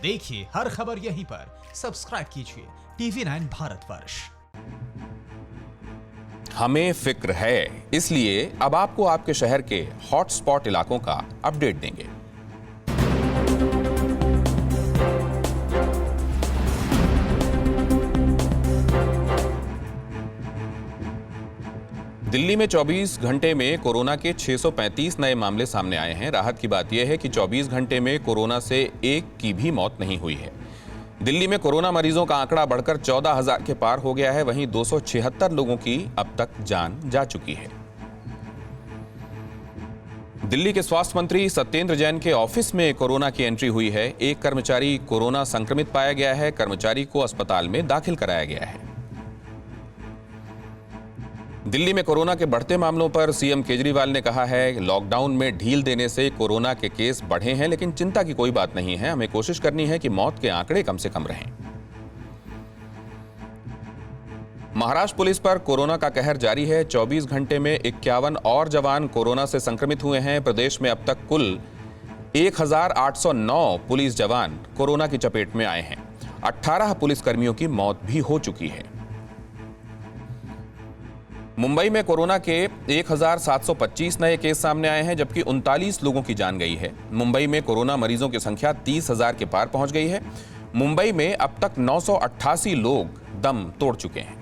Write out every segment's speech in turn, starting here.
देखिए हर खबर यहीं पर। सब्सक्राइब कीजिए TV9 भारतवर्ष। हमें फिक्र है, इसलिए अब आपको आपके शहर के हॉटस्पॉट इलाकों का अपडेट देंगे। दिल्ली में 24 घंटे में कोरोना के 635 नए मामले सामने आए हैं। राहत की बात यह है कि 24 घंटे में कोरोना से एक की भी मौत नहीं हुई है। दिल्ली में कोरोना मरीजों का आंकड़ा बढ़कर 14,000 के पार हो गया है। वहीं 276 लोगों की अब तक जान जा चुकी है। दिल्ली के स्वास्थ्य मंत्री सत्येंद्र जैन के ऑफिस में कोरोना की एंट्री हुई है। एक कर्मचारी कोरोना संक्रमित पाया गया है। कर्मचारी को अस्पताल में दाखिल कराया गया है। दिल्ली में कोरोना के बढ़ते मामलों पर सीएम केजरीवाल ने कहा है, लॉकडाउन में ढील देने से कोरोना के केस बढ़े हैं, लेकिन चिंता की कोई बात नहीं है। हमें कोशिश करनी है कि मौत के आंकड़े कम से कम रहें। महाराष्ट्र पुलिस पर कोरोना का कहर जारी है। 24 घंटे में 51 और जवान कोरोना से संक्रमित हुए हैं। प्रदेश में अब तक कुल 1,809 पुलिस जवान कोरोना की चपेट में आए हैं। 18 पुलिसकर्मियों की मौत भी हो चुकी है। मुंबई में कोरोना के 1,725 नए केस सामने आए हैं, जबकि 39 लोगों की जान गई है। मुंबई में कोरोना मरीजों की संख्या 30,000 के पार पहुंच गई है। मुंबई में अब तक 988 लोग दम तोड़ चुके हैं।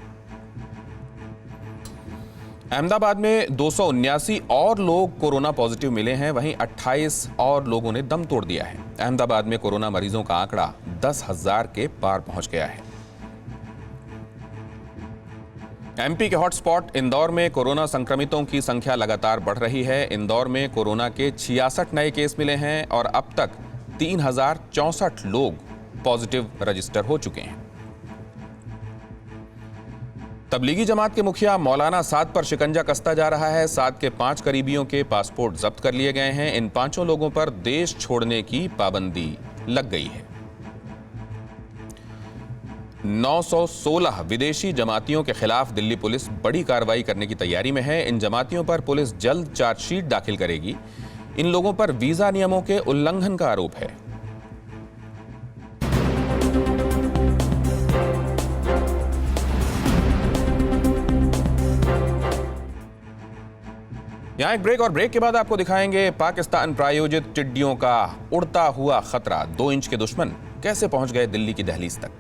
अहमदाबाद में 279 और लोग कोरोना पॉजिटिव मिले हैं। वहीं 28 और लोगों ने दम तोड़ दिया है। अहमदाबाद में कोरोना मरीजों का आंकड़ा 10,000 के पार पहुंच गया है। एमपी के हॉटस्पॉट इंदौर में कोरोना संक्रमितों की संख्या लगातार बढ़ रही है। इंदौर में कोरोना के 66 नए केस मिले हैं और अब तक 3,064 लोग पॉजिटिव रजिस्टर हो चुके हैं। तबलीगी जमात के मुखिया मौलाना साद पर शिकंजा कसता जा रहा है। साद के 5 करीबियों के पासपोर्ट जब्त कर लिए गए हैं। इन 5 लोगों पर देश छोड़ने की पाबंदी लग गई है। 916 विदेशी जमातियों के खिलाफ दिल्ली पुलिस बड़ी कार्रवाई करने की तैयारी में है। इन जमातियों पर पुलिस जल्द चार्जशीट दाखिल करेगी। इन लोगों पर वीजा नियमों के उल्लंघन का आरोप है। यहां एक ब्रेक, और ब्रेक के बाद आपको दिखाएंगे पाकिस्तान प्रायोजित टिड्डियों का उड़ता हुआ खतरा। 2 इंच के दुश्मन कैसे पहुंच गए दिल्ली की दहलीज तक।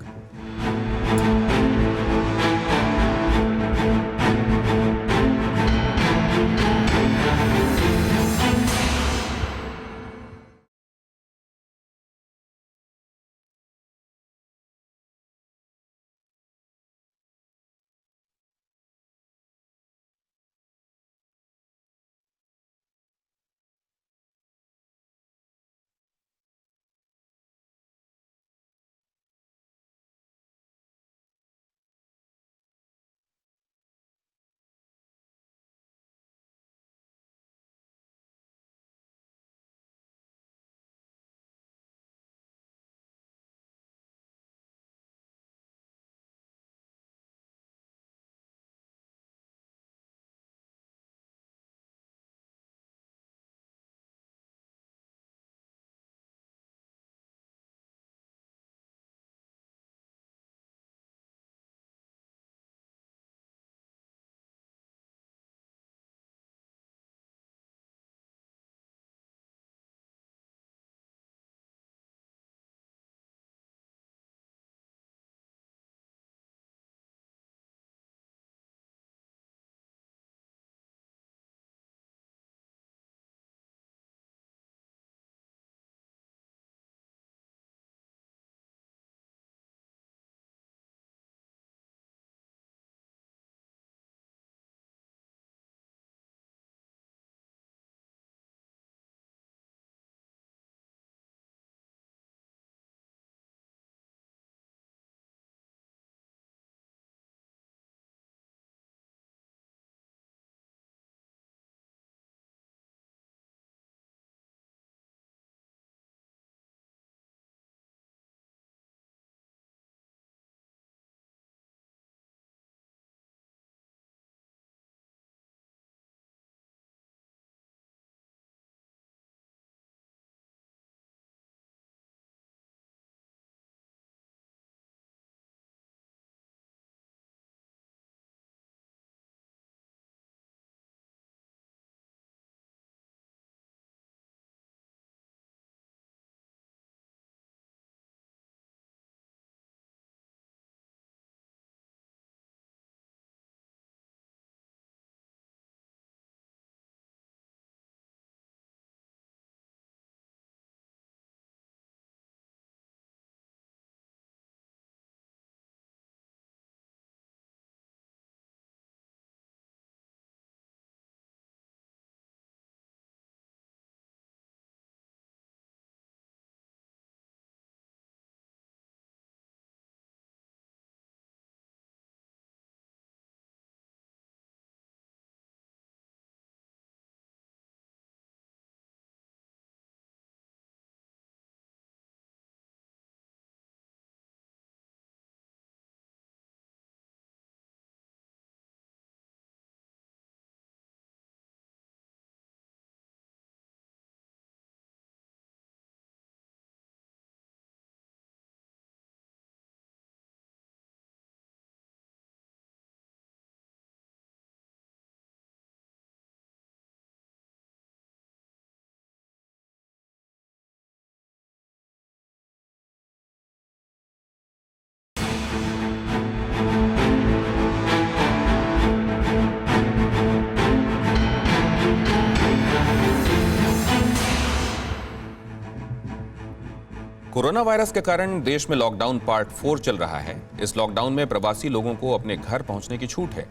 कोरोना वायरस के कारण देश में लॉकडाउन पार्ट 4 चल रहा है। इस लॉकडाउन में प्रवासी लोगों को अपने घर पहुंचने की छूट है।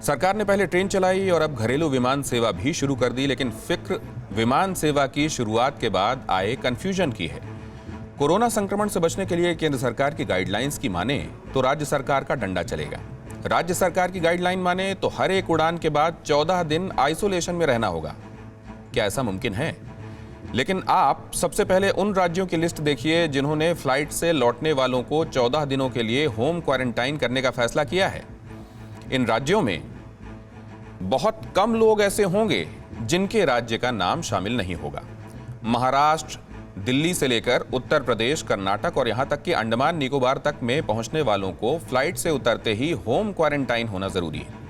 सरकार ने पहले ट्रेन चलाई और अब घरेलू विमान सेवा भी शुरू कर दी, लेकिन फिक्र विमान सेवा की शुरुआत के बाद आए कंफ्यूजन की है। कोरोना संक्रमण से बचने के लिए केंद्र सरकार की गाइडलाइंस की माने तो राज्य सरकार का डंडा चलेगा। राज्य सरकार की गाइडलाइन माने तो हर एक उड़ान के बाद 14 दिन आइसोलेशन में रहना होगा। क्या ऐसा मुमकिन है? लेकिन आप सबसे पहले उन राज्यों की लिस्ट देखिए जिन्होंने फ्लाइट से लौटने वालों को 14 दिनों के लिए होम क्वारंटाइन करने का फैसला किया है। इन राज्यों में बहुत कम लोग ऐसे होंगे जिनके राज्य का नाम शामिल नहीं होगा। महाराष्ट्र, दिल्ली से लेकर उत्तर प्रदेश, कर्नाटक और यहां तक कि अंडमान निकोबार तक में पहुंचने वालों को फ्लाइट से उतरते ही होम क्वारंटाइन होना जरूरी है।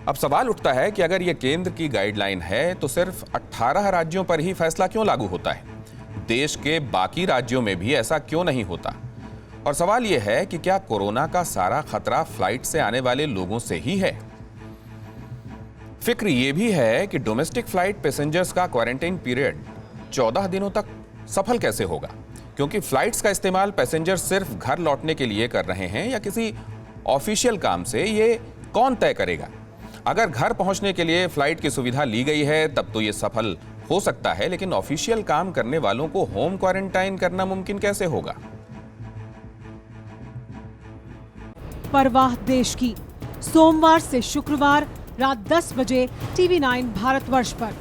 अब सवाल उठता है कि अगर यह केंद्र की गाइडलाइन है तो सिर्फ 18 राज्यों पर ही फैसला क्यों लागू होता है? देश के बाकी राज्यों में भी ऐसा क्यों नहीं होता? और सवाल यह है कि क्या कोरोना का सारा खतरा फ्लाइट से आने वाले लोगों से ही है? फिक्र यह भी है कि डोमेस्टिक फ्लाइट पैसेंजर्स का क्वारंटाइन पीरियड 14 दिनों तक सफल कैसे होगा, क्योंकि फ्लाइट्स का इस्तेमाल पैसेंजर सिर्फ घर लौटने के लिए कर रहे हैं या किसी ऑफिशियल काम से, ये कौन तय करेगा? अगर घर पहुंचने के लिए फ्लाइट की सुविधा ली गई है तब तो ये सफल हो सकता है, लेकिन ऑफिशियल काम करने वालों को होम क्वारंटाइन करना मुमकिन कैसे होगा? परवाह देश की, सोमवार से शुक्रवार रात 10 बजे TV9 भारतवर्ष पर।